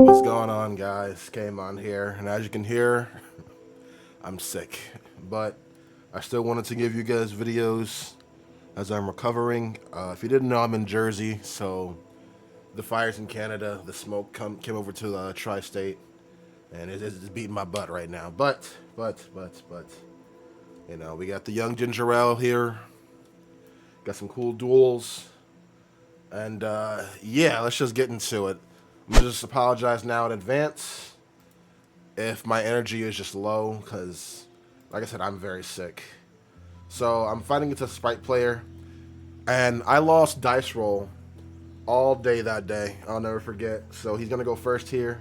What's going on, guys? Kamon here, and as you can hear, I'm sick, but I still wanted to give you guys videos as I'm recovering. If you didn't know, I'm in Jersey, so the fires in Canada, the smoke came over to the tri-state, and it's beating my butt right now. But, we got the young ginger ale here, got some cool duels, and yeah, let's just get into it. I'm gonna just apologize now in advance if my energy is just low, because, like I said, I'm very sick. So I'm fighting against a Sprite player, and I lost dice roll all day that day. I'll never forget. So he's gonna go first here.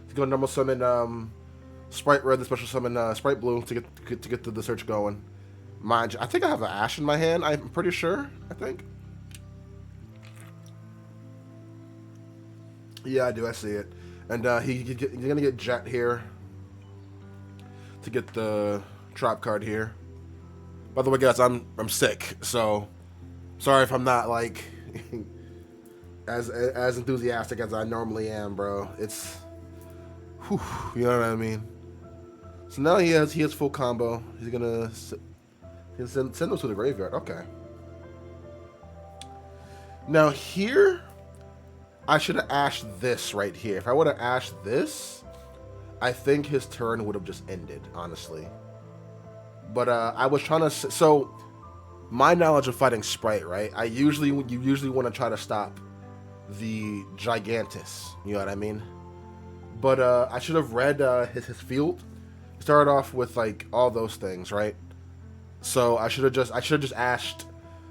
He's gonna normal summon Sprite Red, the special summon Sprite Blue to get the search going. Mind you, I think I have an Ash in my hand. I'm pretty sure. I think. Yeah, I do. I see it. And he's gonna get Jet here to get the trap card here. By the way, guys, I'm sick, so sorry if I'm not like as enthusiastic as I normally am, bro. It's, whew, you know what I mean. So now he has full combo. He's gonna send those to the graveyard. Okay. Now here, I should have ashed this right here. If I would have ashed this, I think his turn would have just ended, honestly. But I was trying to. So my knowledge of fighting Sprite, right? You usually want to try to stop the Gigantus. You know what I mean? But I should have read his field. Started off with like all those things, right? So I should have just asked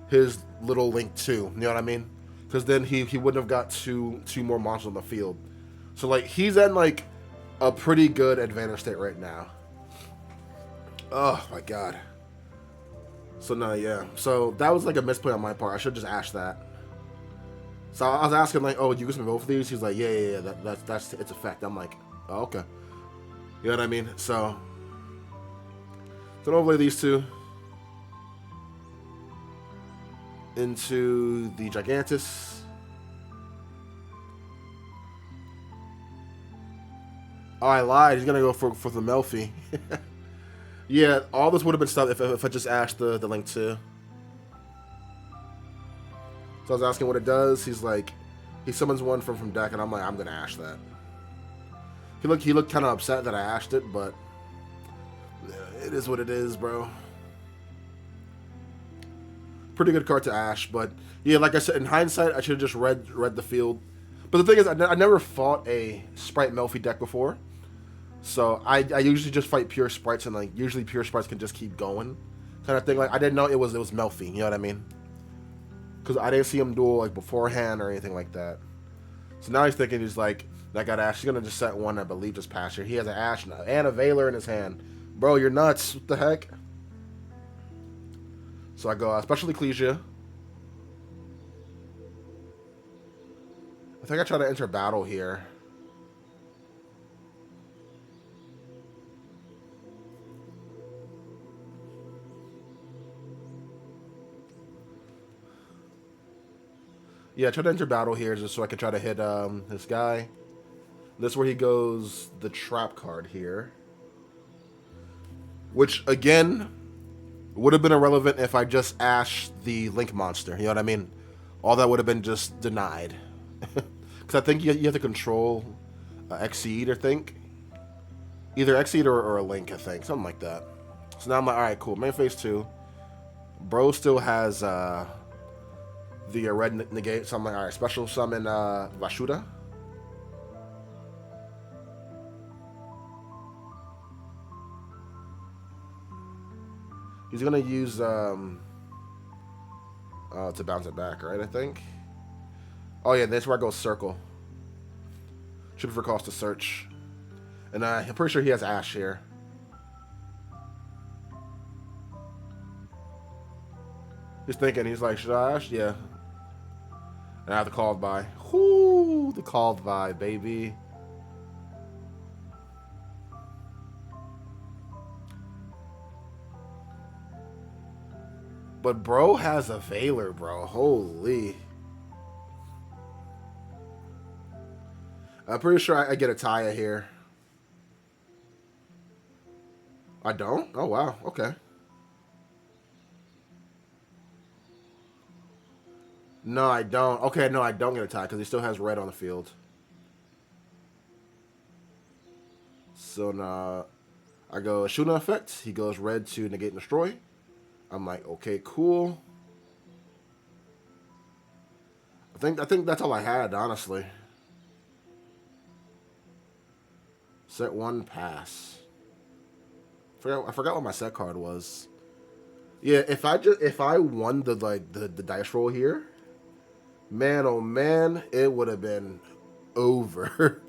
his little Link too. You know what I mean? Because then he wouldn't have got two more monsters on the field. So like he's in like a pretty good advantage state right now. Oh my god. So no, yeah. So that was like a misplay on my part. I should have just asked that. So I was asking like, oh, you guys can vote for these? He's like, yeah. That's its effect. I'm like, oh, okay. You know what I mean? So don't overlay these two into the Gigantus. Oh, I lied. He's gonna go for the Mellfy. Yeah, all this would have been stopped if I just asked the Link too. So I was asking what it does. He's like, he summons one from deck, and I'm like, I'm gonna ash that. He looked kind of upset that I ashed it, but it is what it is, bro. Pretty good card to ash, but yeah, like I said, in hindsight, I should have just read the field. But the thing is, I never fought a Sprite Mellfy deck before, so I usually just fight pure Sprites, and like usually pure Sprites can just keep going, kind of thing. Like I didn't know it was Mellfy. You know what I mean? Because I didn't see him duel like beforehand or anything like that. So now he's thinking he's like, that got Ash. He's gonna just set one, I believe, just past here. He has an Ash and a Veiler in his hand. Bro, you're nuts. What the heck? So I go, especially Ecclesia. I think I try to enter battle here. Yeah, try to enter battle here just so I can try to hit this guy. This is where he goes the trap card here. Which, again, would have been irrelevant if I just ashed the Link monster. You know what I mean? All that would have been just denied. Because I think you have to control Exceed, I think. Either Exceed or a Link, I think. Something like that. So now I'm like, alright, cool. Main phase 2. Bro still has the red negate. So I'm like, alright, special summon Vashuda. He's gonna use to bounce it back, right? I think. Oh yeah, that's where I go circle. Should be for cost to search, and I'm pretty sure he has Ash here. He's thinking, he's like, should I Ash? Yeah. And I have the called by. Whoo, the called by, baby. But bro has a Veiler, bro. Holy. I'm pretty sure I get a Taya here. I don't? Oh, wow. Okay. No, I don't. Okay, no, I don't get a Taya because he still has red on the field. So now I go Shuna effect. He goes red to negate and destroy. I'm like, okay, cool. I think that's all I had, honestly. Set one pass. I forgot what my set card was. Yeah, if I won the dice roll here, man oh man, it would have been over.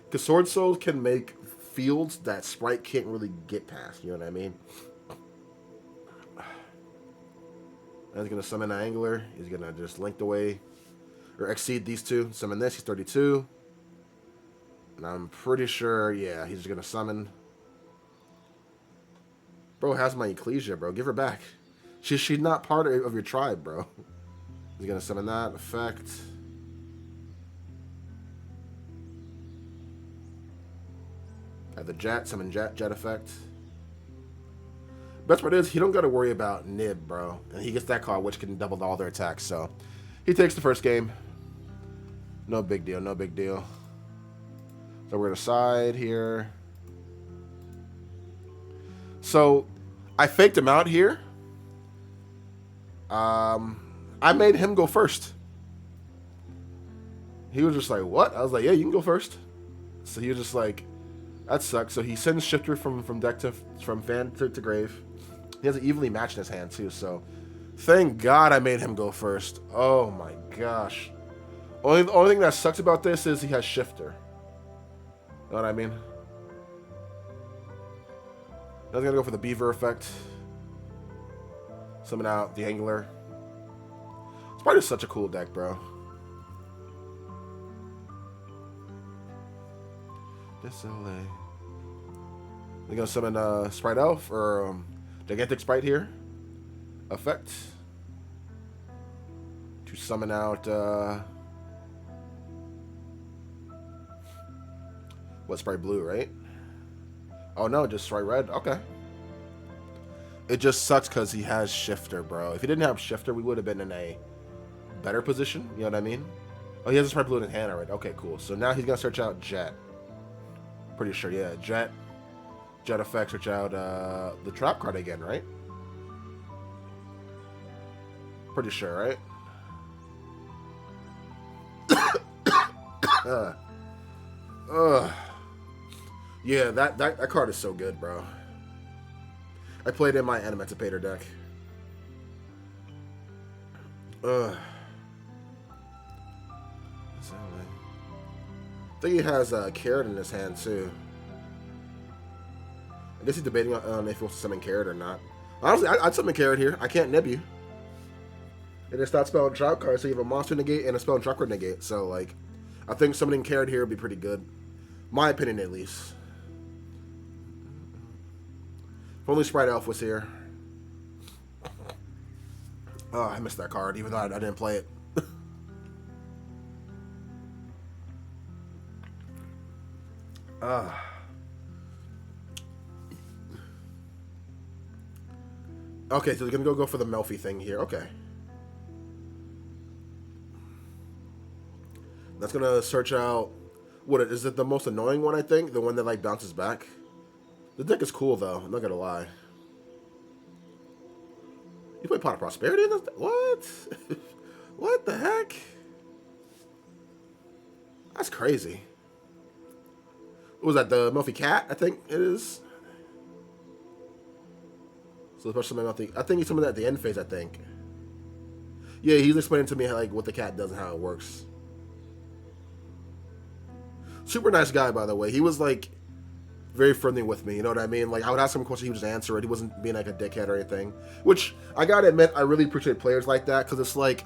Because Sword Souls can make fields that Spright can't really get past. You know what I mean? And he's gonna summon an Angler. He's gonna just link away or exceed these two. Summon this. He's 32. And I'm pretty sure, yeah, he's just gonna summon. Bro has my Ecclesia, bro. Give her back. She's not part of your tribe, bro. He's gonna summon that effect. Have the Jet, summon Jet effect. Best part is he don't gotta worry about Nib, bro. And he gets that card which can double all their attacks, so he takes the first game. No big deal, no big deal. So we're gonna side here. So I faked him out here. I made him go first. He was just like, what? I was like, yeah, you can go first. So he was just like, that sucks. So he sends Shifter from fan to grave. He has an evenly match in his hand too. So thank God I made him go first. Oh my gosh. The only thing that sucks about this is he has Shifter. You know what I mean? I was gonna go for the Beaver effect. Summon out the Angler. It's probably such a cool deck, bro. Dissolé. They're gonna summon Sprite Elf or Gigantic Sprite here. Effect. To summon out what, Sprite Blue, right? Oh no, just Sprite Red. Okay. It just sucks because he has Shifter, bro. If he didn't have Shifter, we would have been in a better position. You know what I mean? Oh, he has a Sprite Blue in his hand already. Okay, cool. So now he's gonna search out Jet. Pretty sure, yeah. Jet effect, search out the Trap card again, right? Pretty sure, right? Yeah, that card is so good, bro. I played in my Animatipator deck. I think he has a Carrot in his hand, too. I guess he's debating on if he wants to summon Carrot or not. Honestly, I'd summon Carrot here. I can't nib you. And it's not spell and drop card, so you have a monster negate and a spell and drop card negate. So, like, I think summoning Carrot here would be pretty good. My opinion, at least. If only Sprite Elf was here. Oh, I missed that card, even though I didn't play it. Okay, so they're gonna go for the Mellfy thing here. Okay. That's gonna search out. What is it? The most annoying one, I think. The one that like bounces back. The deck is cool though. I'm not gonna lie. You play Pot of Prosperity in this? What? What the heck? That's crazy. What was that? The Mellfy Cat? I think it is. So especially Mellfy. I think he's summoned that at the end phase. I think. Yeah, he's explaining to me how, like what the cat does and how it works. Super nice guy, by the way. He was like very friendly with me. You know what I mean? Like I would ask him a question, he would just answer it. He wasn't being like a dickhead or anything. Which I gotta admit, I really appreciate players like that because it's like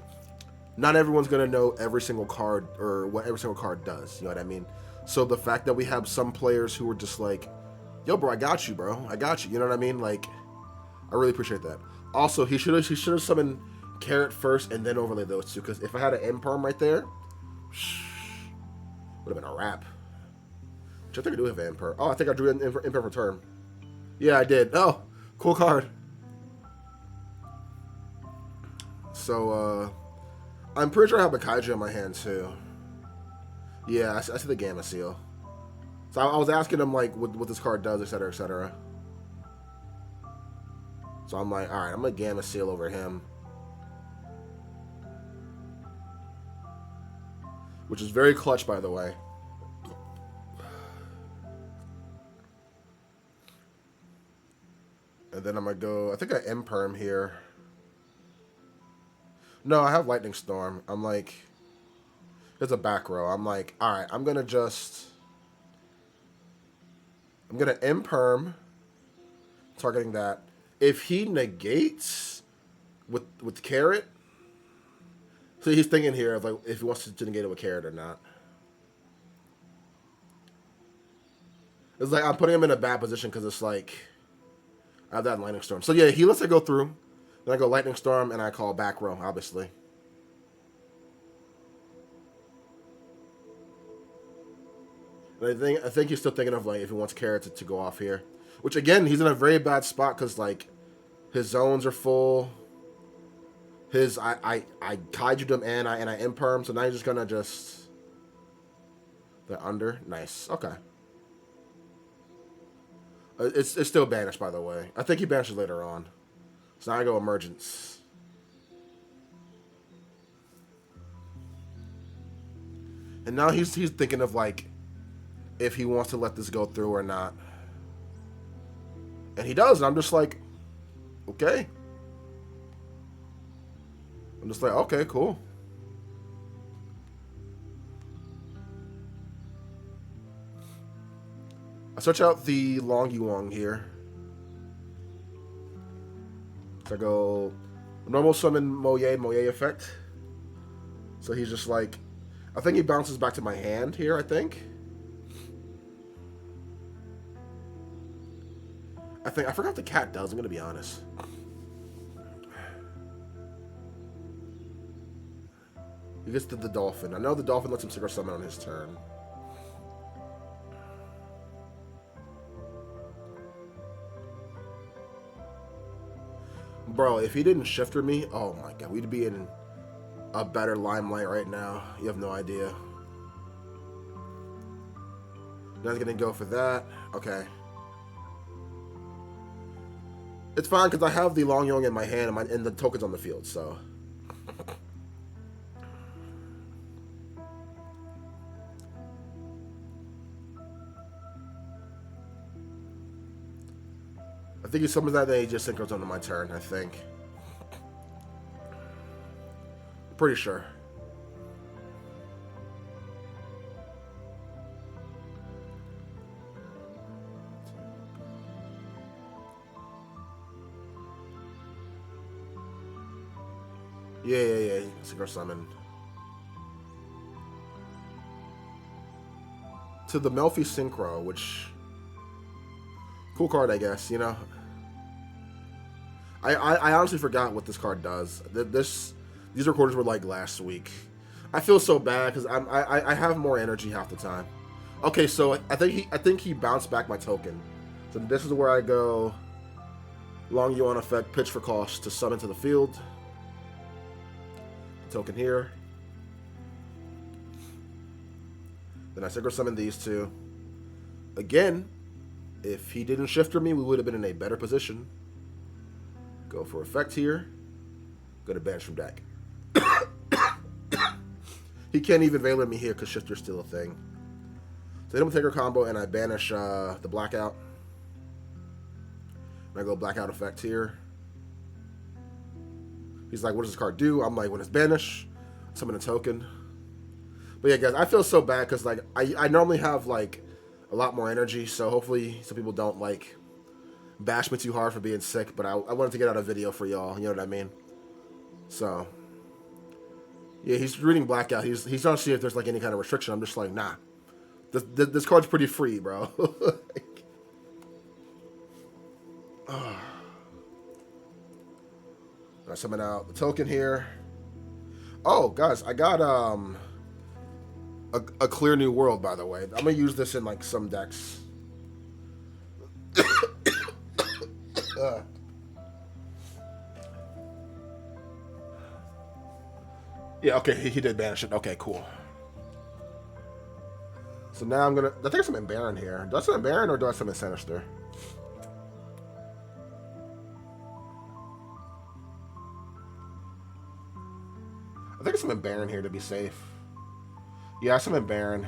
not everyone's gonna know every single card or what every single card does. You know what I mean? So the fact that we have some players who are just like, "Yo, bro, I got you, bro. I got you." You know what I mean? Like, I really appreciate that. Also, he should have summoned Carrot first and then overlay those two. Because if I had an M perm right there. Would have been a wrap. Which I think I do have Imperm. Oh, I think I drew an Imperm return. Yeah, I did. Oh, cool card. So, I'm pretty sure I have a Kaiju in my hand, too. Yeah, I see the Gamma Seal. So I was asking him, like, what this card does, etc., etc. So I'm like, alright, I'm going to Gamma Seal over him. Which is very clutch, by the way. And then I'm going to go, I think I Imperm here. No, I have Lightning Storm. I'm like, there's a back row. I'm like, alright, I'm going to Imperm, targeting that. If he negates with Carrot, so he's thinking here of like if he wants to negate it with Carrot or not. It's like I'm putting him in a bad position because it's like I have that Lightning Storm. So yeah, he lets it go through. Then I go Lightning Storm and I call back row, obviously. And I think he's still thinking of like if he wants Carrot to go off here. Which again, he's in a very bad spot because like his zones are full. His I Kaiju'd him and I Imperm, so now he's just gonna the under. Nice. Okay. It's still banished, by the way. I think he banishes later on. So now I go Emergence. And now he's thinking of like if he wants to let this go through or not. And he does, and I'm just like, okay. I'm just like, okay, cool. I switch out the Long Yuang here. So I go normal summon Moye effect. So he's just like, I think he bounces back to my hand here, I think. I forgot what the cat does, I'm going to be honest. He gets to the dolphin. I know the dolphin lets him Synchro Summon on his turn. Bro, if he didn't shifter me, oh my god, we'd be in a better limelight right now. You have no idea. Now he's gonna go for that. Okay. It's fine because I have the Long Yong in my hand and the token's on the field, so. I think he summons that, then he just synchros onto my turn, I think. Pretty sure. Yeah. Synchro summon. To the Mellfy Synchro, which... Cool card, I guess, you know? I honestly forgot what this card does. These recordings were like last week. I feel so bad because I have more energy half the time. Okay, so I think he bounced back my token. So this is where I go Long Yuan effect, pitch for cost to summon to the field. Token here. Then I synchro summon these two. Again, if he didn't shifter me, we would have been in a better position. Go for effect here. Go to banish from deck. He can't even Veiler me here because shifter's still a thing. So I hit him with Taker combo and I banish the blackout. And I go blackout effect here. He's like, what does this card do? I'm like, when it's banished, summon a token. But yeah, guys, I feel so bad because like I normally have like a lot more energy, so hopefully some people don't like bash me too hard for being sick, but I wanted to get out a video for y'all, you know what I mean? So yeah, he's reading blackout. He's trying to see if there's like any kind of restriction. I'm just like, nah. This card's pretty free, bro. Like, I summon out the token here. Oh, guys, I got a clear new world, by the way. I'm gonna use this in like some decks. Yeah, okay, he did banish it. Okay, cool. So now I'm gonna. I think I summon Baron here. Do I summon Baron or do I summon Sinister? I think I summon Baron here to be safe. Yeah, I summon Baron.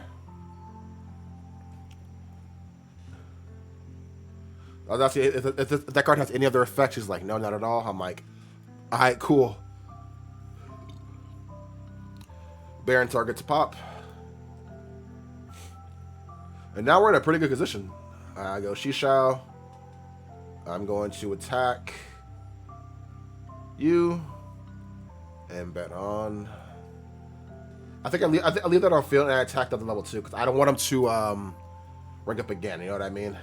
Oh, that's if that card has any other effects. He's like, no, not at all. I'm like, all right, cool. Baron targets pop. And now we're in a pretty good position. I go Shishao. I'm going to attack you and bet on. I think I leave that on field and I attack that at level 2 because I don't want him to ring up again. You know what I mean?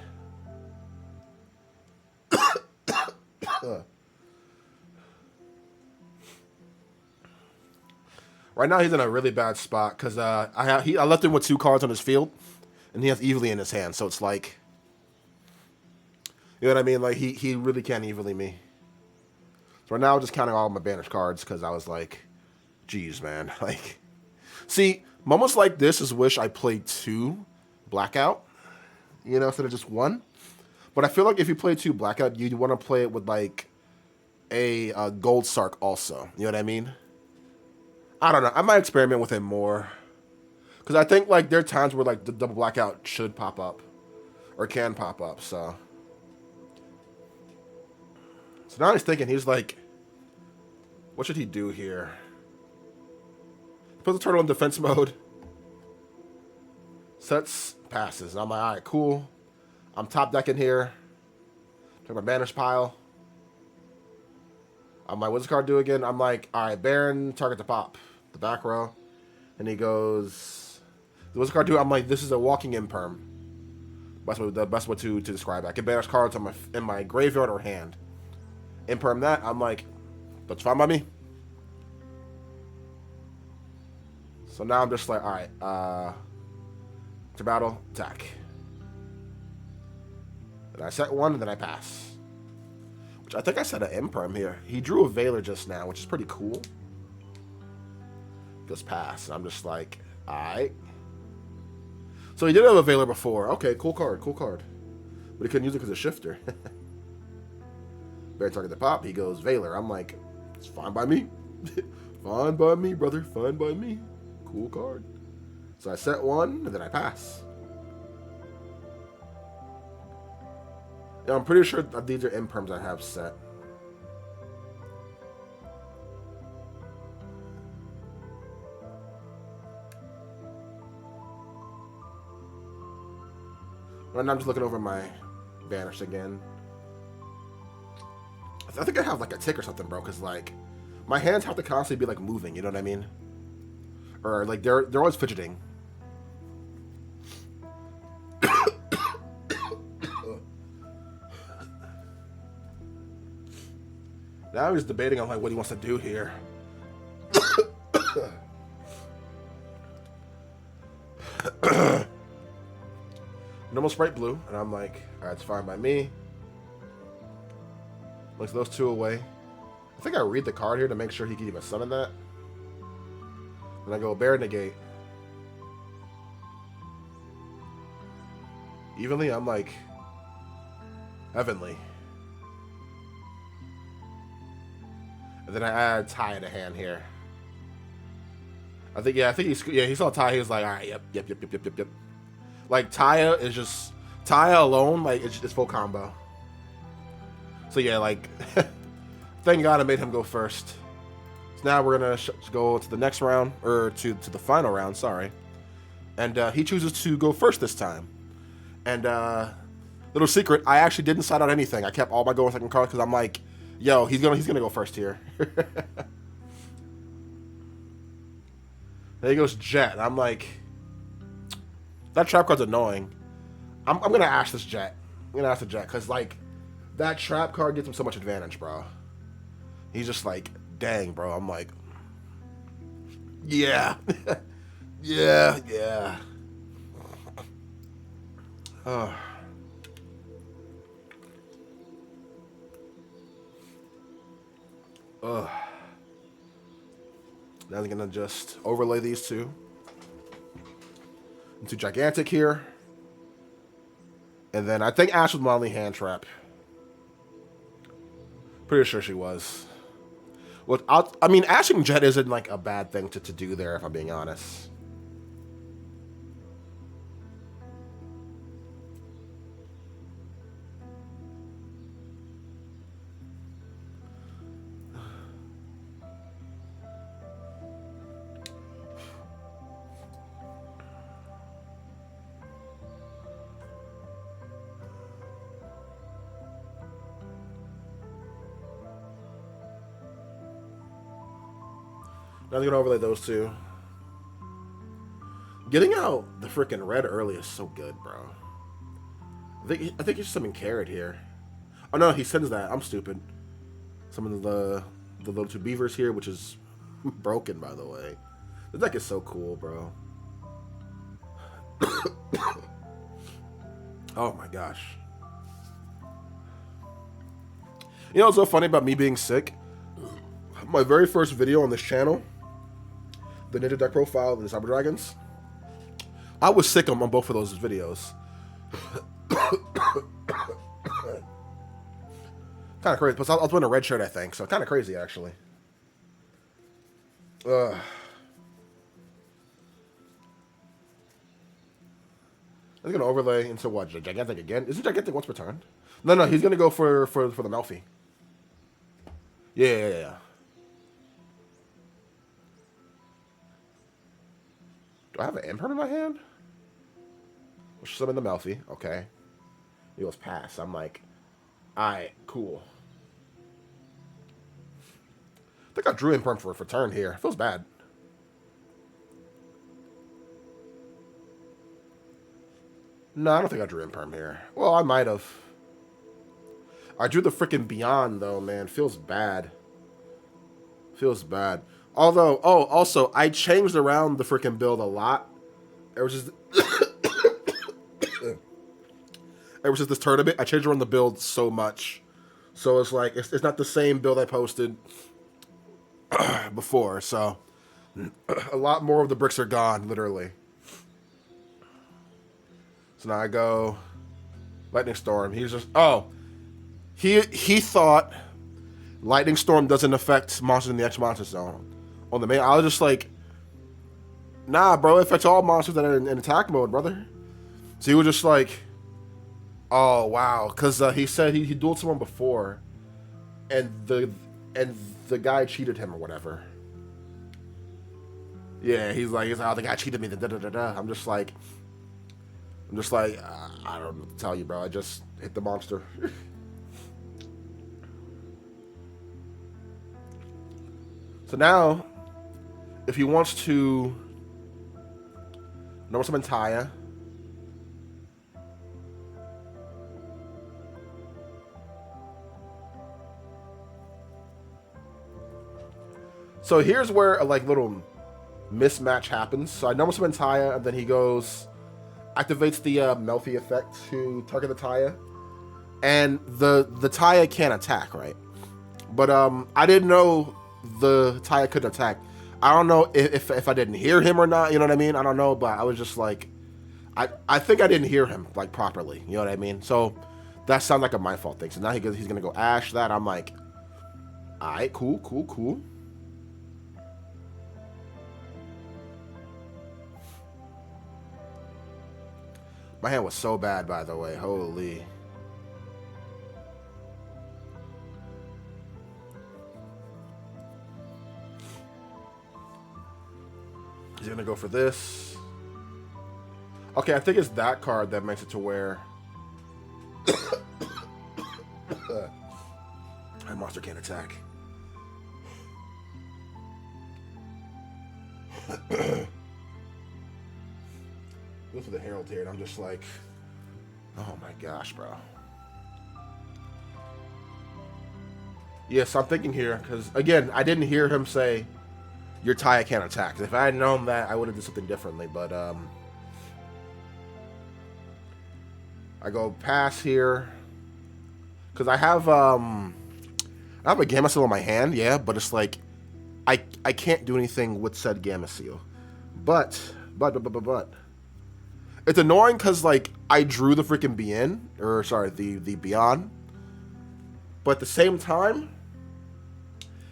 Right now he's in a really bad spot because I left him with 2 cards on his field, and he has Evilly in his hand. So it's like, you know what I mean? Like he really can't Evilly me. So right now I'm just counting all my banished cards because I was like, geez, man. Like, see, moments like this is wish I played 2 Blackout, you know, instead of just 1. But I feel like if you play 2 Blackout, you'd want to play it with like a Gold Sark also. You know what I mean? I don't know. I might experiment with it more. Because I think like there are times where like the double Blackout should pop up. Or can pop up, so. So now he's thinking, he's like, what should he do here? Put the turtle in defense mode. Sets, passes. And I'm like, alright, cool. I'm top decking here. Take my banish pile. I'm like, what's the card do again? I'm like, alright, Baron, target the pop. The back row. And he goes, what's the card do? I'm like, this is a walking imperm. The best way to describe it. I can banish cards on in my graveyard or hand. Imperm that. I'm like, that's fine by me. So now I'm just like, alright, to battle, attack. And I set 1, and then I pass. Which I think I set an imperm here. He drew a Veiler just now, which is pretty cool. Just pass. And I'm just like, alright. So he did have a Veiler before. Okay, cool card, cool card. But he couldn't use it because of Shifter. Bear target the pop. He goes Veiler. I'm like, it's fine by me. Fine by me, brother. Fine by me. Cool card. So I set 1, and then I pass. Yeah, I'm pretty sure that these are imperms I have set. And I'm just looking over my banish again. I think I have like a tick or something, bro, because like my hands have to constantly be like moving, you know what I mean? Or like they're always fidgeting. Now he's debating on like what he wants to do here. Normal Sprite blue, and I'm like, alright, it's fine by me. Looks those 2 away. I think I read the card here to make sure he can even summon that. Then I go Bear negate. Evenly, I'm like, heavenly. And then I add Ty to hand here. I think he saw Ty. He was like, all right, yep. Like Taya is just Taya alone. Like it's full combo. So yeah, like thank God I made him go first. So now we're gonna go to the next round or to the final round. Sorry, and he chooses to go first this time. And little secret, I actually didn't side out anything. I kept all my go second cards because I'm like, yo, he's gonna go first here. There he goes Jet. And I'm like, that trap card's annoying. I'm gonna ash this Jet. I'm gonna ash the Jet because like that trap card gives him so much advantage, bro. He's just like, dang, bro. I'm like, yeah. Yeah, yeah. Uh. Ugh. Now I'm gonna just overlay these two into gigantic here. And then I think Ash was my only hand trap. Pretty sure she was. Well, I mean, Ashing Jet isn't like a bad thing to do there, if I'm being honest. Now I'm gonna overlay those two. Getting out the freaking red early is so good, bro. I think he's just something carrot here. Oh no, he sends that. I'm stupid. Some of the little two beavers here, which is broken, by the way. The deck is so cool, bro. Oh my gosh. You know what's so funny about me being sick? My very first video on this channel, the Ninja Deck Profile and the Cyber Dragons, I was sick on both of those videos. Kind of crazy. Plus, I was wearing a red shirt, I think, so kind of crazy, actually. I'm gonna overlay into what? Gigantic again? Isn't Gigantic once per turn? No, he's gonna go for the Mellfy. Yeah. Do I have an imperm in my hand? Which summon the Mellfy. Okay. He goes pass. I'm like, alright, cool. I think I drew imperm for turn here. Feels bad. No, I don't think I drew imperm here. Well, I might have. I drew the freaking Beyond, though, man. Feels bad. Feels bad. Although, oh, also, I changed around the freaking build a lot. It was just... Ever since this tournament, I changed around the build so much. So it's like, it's not the same build I posted before. So a lot more of the bricks are gone, literally. So now I go Lightning Storm. He's just, oh, he thought Lightning Storm doesn't affect monsters in the X Monster Zone. On the main, I was just like, nah, bro, it affects all monsters that are in attack mode, brother. So he was just like, oh wow, because he said he dueled someone before, and the guy cheated him or whatever. Yeah, he's like, oh, the guy cheated me. I'm just like, I don't know what to tell you, bro. I just hit the monster. So now, if he wants to normal summon Taya. So here's where a like little mismatch happens. So I normal summon Taya, and then he goes, activates the Mellfy effect to target the Taya, and the Taya can't attack, right? But I didn't know the Taya could attack. I don't know if I didn't hear him or not. You know what I mean? I don't know, but I was just like, I think I didn't hear him like properly. You know what I mean? So that sounds like a my fault thing. So now he's gonna go Ash that. I'm like, all right, cool. My hand was so bad, by the way. Holy. He's gonna go for this. Okay, I think it's that card that makes it to where my monster can't attack. Go for the Herald here, and I'm just like, oh my gosh, bro. Yes, I'm thinking here, because, again, I didn't hear him say your Taya can't attack. If I had known that, I would have done something differently, but I go pass here. Because I have a Gamma Seal in my hand, yeah, but it's like I can't do anything with said Gamma Seal. But it's annoying because like I drew the freaking Bien, or sorry, the Beyond. But at the same time,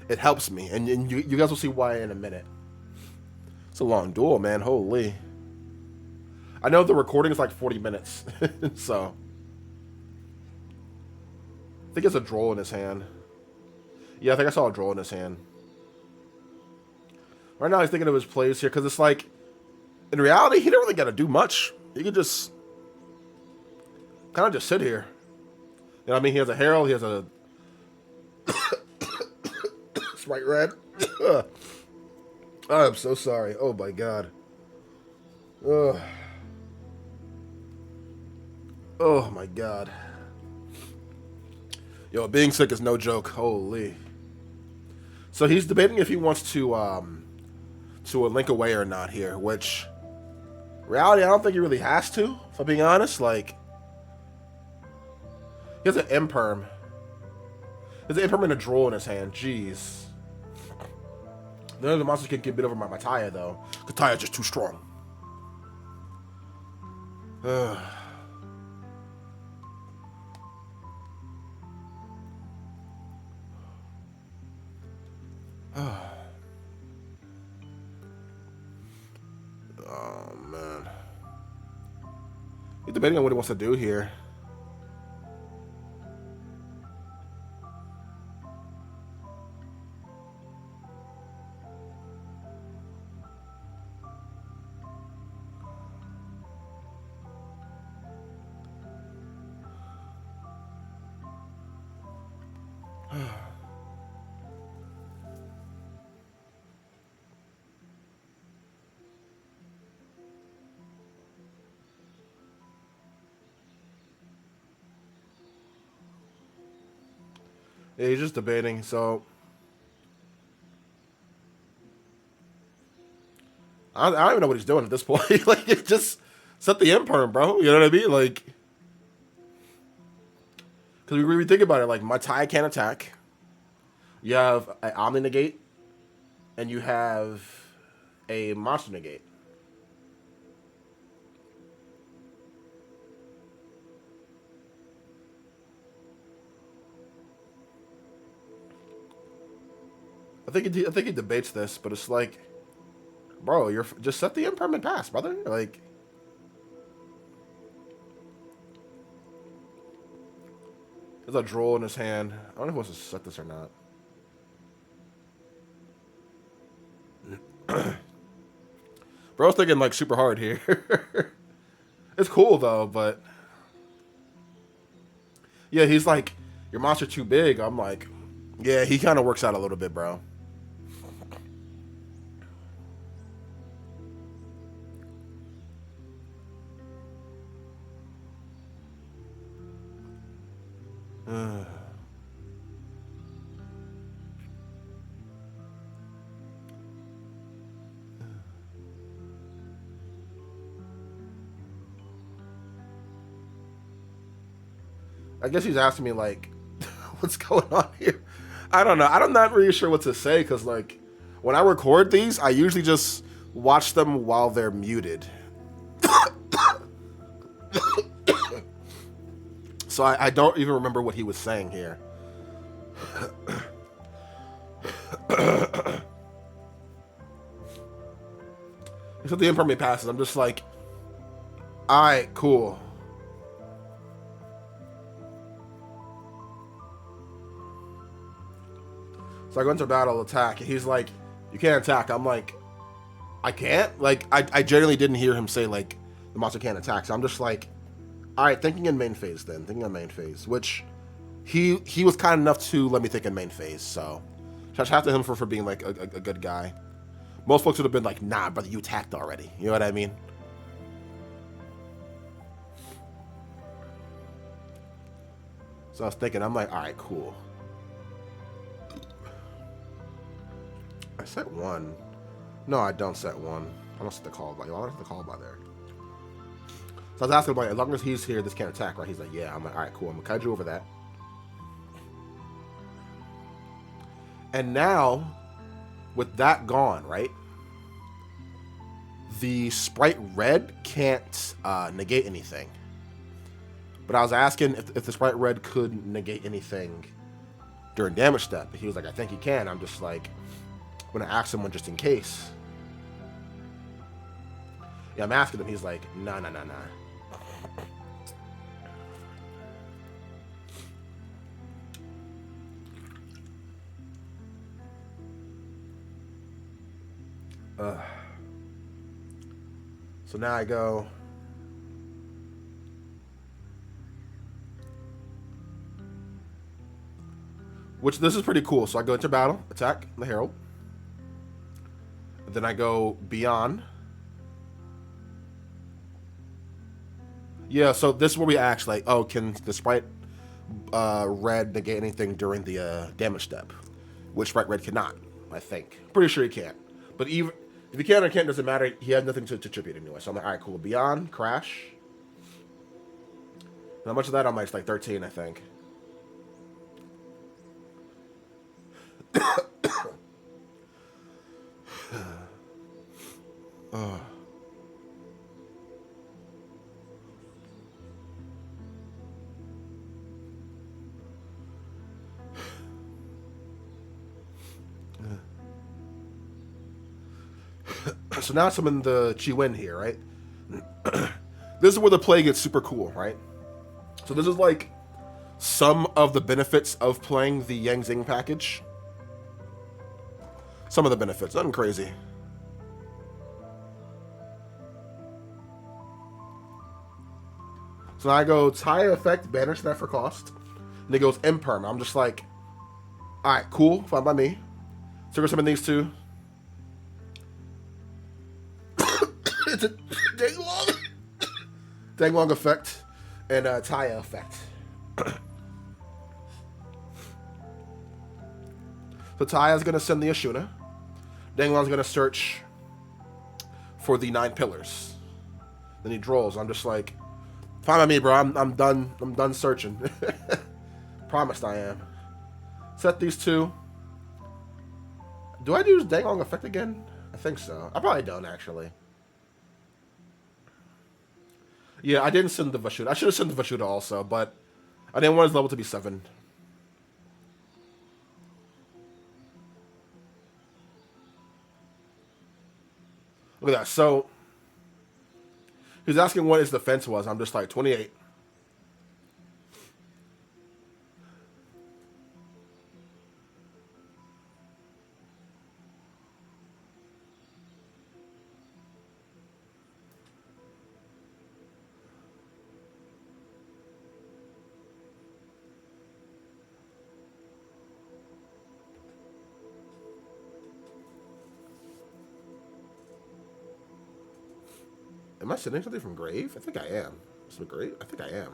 it helps me, and you guys will see why in a minute. It's a long duel, man. Holy. I know the recording is like 40 minutes, so. I think it's a droll in his hand. Yeah, I think I saw a droll in his hand. Right now he's thinking of his plays here, because it's like, in reality, he don't really got to do much. He could just kind of just sit here. You know what I mean? He has a Herald, he has a Sprite Red. I'm so sorry. Oh my god. Ugh. Oh my god. Yo, being sick is no joke. Holy. So he's debating if he wants to link away or not here, which reality I don't think he really has to, if I'm being honest. Like, he has an Imperm. He has an Imperm and a Droll in his hand. Jeez. None of the monsters can get bit over my Taya though, because Taya's just too strong. Ugh. Oh man, he's debating on what he wants to do here. Yeah, he's just debating, so I don't even know what he's doing at this point. Like, it just set the Imperm, bro. You know what I mean? Like, because we think about it, like, my Taya can't attack. You have an Omni Negate, and you have a Monster Negate. I think he debates this, but it's like, bro, you're just set the Imperm pass, brother. Like, there's a Droll in his hand. I don't know if he wants to set this or not. Bro's thinking like super hard here. It's cool though, but yeah, he's like, your monster too big. I'm like, yeah, he kind of works out a little bit, bro. I guess he's asking me like, what's going on here? I don't know. I'm not really sure what to say because like, when I record these, I usually just watch them while they're muted. So I don't even remember what he was saying here. He said the impermanent passes. I'm just like, all right, cool. So I go into battle attack. And he's like, you can't attack. I'm like, I can't? Like, I genuinely didn't hear him say, like, the monster can't attack. So I'm just like, all right, thinking in main phase then. Thinking in main phase. Which, he was kind enough to let me think in main phase. So, shout out to him for being, like, a good guy. Most folks would have been like, nah, brother, you attacked already. You know what I mean? So I was thinking, I'm like, all right, cool. I set one. No, I don't set one. I don't set the call by. I don't set the call by there. So I was asking him, like, as long as he's here, this can't attack, right? He's like, yeah. I'm like, all right, cool. I'm gonna kaiju over that. And now, with that gone, right? The Sprite Red can't negate anything. But I was asking if the Sprite Red could negate anything during damage step. He was like, I think he can. I'm just like, I'm gonna ask someone just in case. Yeah, I'm asking him. He's like, nah. So now I go. Which this is pretty cool. So I go into battle, attack the Herald. And then I go beyond. Yeah, so this is where we ask, like, oh, can the Sprite Red negate anything during the damage step? Which Sprite Red cannot, I think. Pretty sure he can't. But even if he can or can't, doesn't matter. He has nothing to attribute anyway. So I'm like, all right, cool. Beyond, crash. How much of that? I'm like, it's like 13, I think. So now I'm in the Chi-Wen here, right? This is where the play gets super cool, right? So this is like some of the benefits of playing the Yang Zing package. Some of the benefits, nothing crazy. So now I go tie effect, banish that for cost. And it goes imperm. I'm just like, alright, cool, fine by me. Trigger some of these two. It's a Denglong effect and a Taya effect. So Taya's gonna send the Ashuna. Denglong's gonna search for the 9 pillars. Then he draws. I'm just like, fine by me, bro. I'm done. I'm done searching. Promised I am. Set these 2. Do I use Denglong effect again? I think so. I probably don't actually. Yeah, I didn't send the Vashuda. I should have sent the Vashuda also, but I didn't want his level to be 7. Look at that. So, he's asking what his defense was. I'm just like, 28. Am I sending something from Grave? I think I am. Is it Grave? I think I am.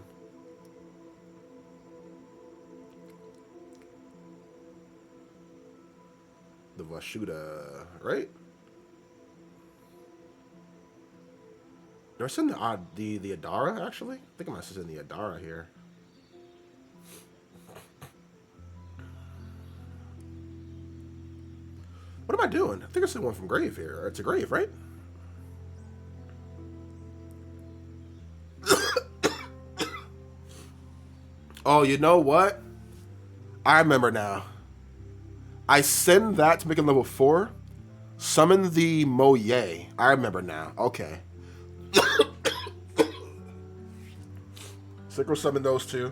The Vashuda, right? Did I send the Adara, actually? I think I might have sent the Adara here. What am I doing? I think I sent one from Grave here. It's a Grave, right? Oh, you know what? I remember now. I send that to make it level 4. Summon the Moye. I remember now. Okay. Synchro summon those 2.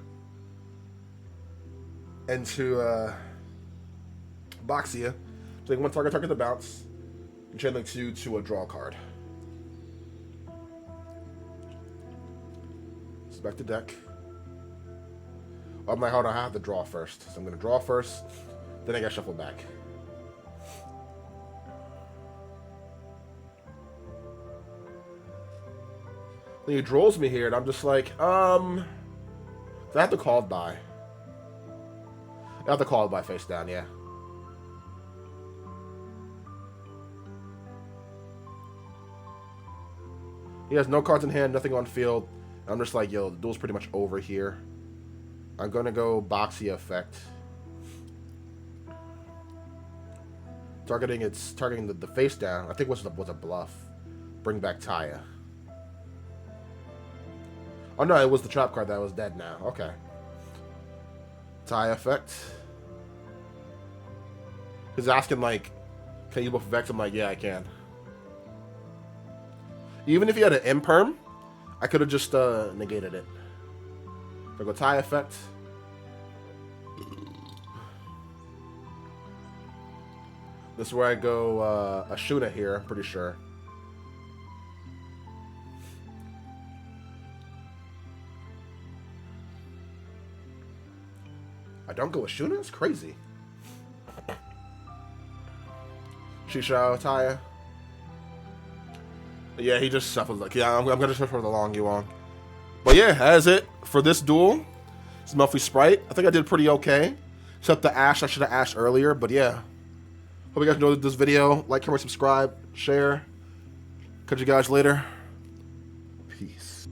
Into Boxia. Take 1 target the bounce. And channeling 2 to a draw card. So back to deck. I'm like, hold on, I have to draw first. So I'm going to draw first, then I got to shuffle back. Then he draws me here, and I'm just like, I have to call it by. I have to call it by face down, yeah. He has no cards in hand, nothing on field. I'm just like, yo, the duel's pretty much over here. I'm going to go Boxy effect. Targeting the face down. I think was a bluff. Bring back Taya. Oh no, it was the trap card that was dead now. Okay. Taya effect. He's asking like, can you buff Vex? I'm like, yeah, I can. Even if he had an imperm, I could have just negated it. So go Taya effect. This is where I go Ashuna here, I'm pretty sure. I don't go Ashuna? It's crazy. Shisha, Taya. Yeah, he just shuffles like, yeah, I'm gonna shuffle for the long Yugioh. But yeah, that is it for this duel. It's Mellfy Spright. I think I did pretty okay. Except the Ash, I should have Ashed earlier, but yeah. Hope you guys enjoyed this video. Like, comment, subscribe, share. Catch you guys later. Peace.